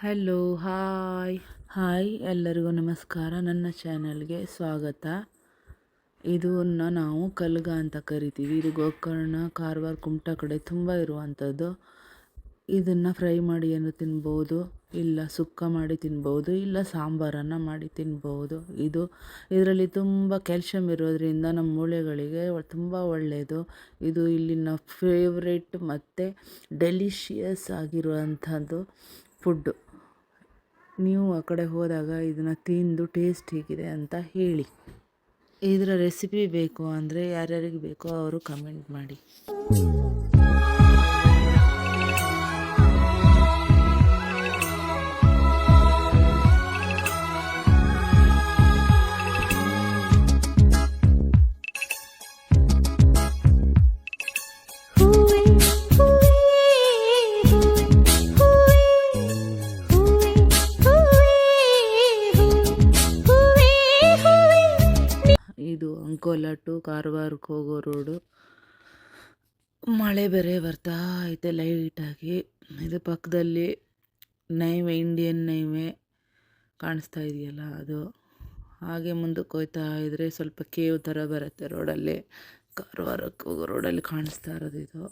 Hello hi hi ಎಲ್ಲರಿಗೂ ನಮಸ್ಕಾರ. ನನ್ನ ಚಾನಲ್ಗೆ ಸ್ವಾಗತ. ಇದನ್ನು ನಾವು ಕಲ್ಗ ಅಂತ ಕರಿತೀವಿ. ಇದು ಗೋಕರ್ಣ, ಕಾರವಾರ, ಕುಮಟಾ ಕಡೆ ತುಂಬ ಇರುವಂಥದ್ದು. ಇದನ್ನು ಫ್ರೈ ಮಾಡಿ ಏನು ತಿನ್ಬೋದು, ಇಲ್ಲ ಸುಕ್ಕ ಮಾಡಿ ತಿನ್ಬೋದು, ಇಲ್ಲ ಸಾಂಬಾರನ್ನು ಮಾಡಿ ತಿನ್ಬೋದು. ಇದರಲ್ಲಿ ತುಂಬ ಕ್ಯಾಲ್ಶಿಯಂ ಇರೋದ್ರಿಂದ ನಮ್ಮ ಮೂಳೆಗಳಿಗೆ ತುಂಬ ಒಳ್ಳೆಯದು. ಇದು ಇಲ್ಲಿನ ಫೇವ್ರೆಟ್ ಮತ್ತು ಡೆಲಿಷಿಯಸ್ ಆಗಿರುವಂಥದ್ದು ಫುಡ್ಡು. ನೀವು ಆ ಕಡೆ ಹೋದಾಗ ಇದನ್ನು ತಿಂದು ಟೇಸ್ಟ್ ಹೇಗಿದೆ ಅಂತ ಹೇಳಿ. ಇದರ ರೆಸಿಪಿ ಬೇಕು ಅಂದರೆ ಯಾರ್ಯಾರಿಗೆ ಬೇಕೋ ಅವರು ಕಮೆಂಟ್ ಮಾಡಿ. ಇದು ಅಂಕೋಲಾ ಟು ಕಾರವಾರಕ್ಕೆ ಹೋಗೋ ರೋಡು. ಮಳೆ ಬೇರೆ ಬರ್ತಾ ಐತೆ ಲೈಟಾಗಿ. ಇದು ಪಕ್ಕದಲ್ಲಿ ನೈವೆ, ಇಂಡಿಯನ್ ನೈವೆ ಕಾಣಿಸ್ತಾ ಇದೆಯಲ್ಲ ಅದು. ಹಾಗೆ ಮುಂದಕ್ಕೆ ಹೋಗ್ತಾ ಇದ್ದರೆ ಸ್ವಲ್ಪ ಕೇವ್ ಥರ ಬರುತ್ತೆ ರೋಡಲ್ಲಿ. ಕಾರವಾರಕ್ಕೆ ಹೋಗೋ ರೋಡಲ್ಲಿ ಕಾಣಿಸ್ತಾ ಇರೋದು ಇದು.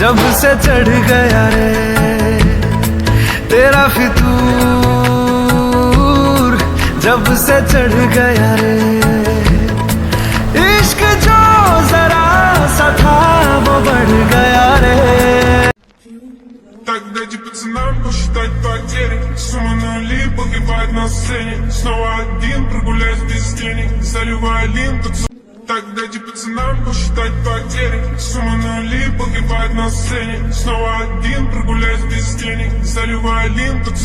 जब से चढ़ गया रे तेरा फितूर, जब से चढ़ गया रे इश्क जो जरा सा था वो बढ़ गया रे. Так дайте пацанам посчитать потери, сумма нули погибает на сцене. Снова один прогуляюсь без денег, заливая лин под. Так дайте пацанам посчитать потери, сумма нули погибает на сцене. Снова один прогуляюсь без денег, заливая лин под.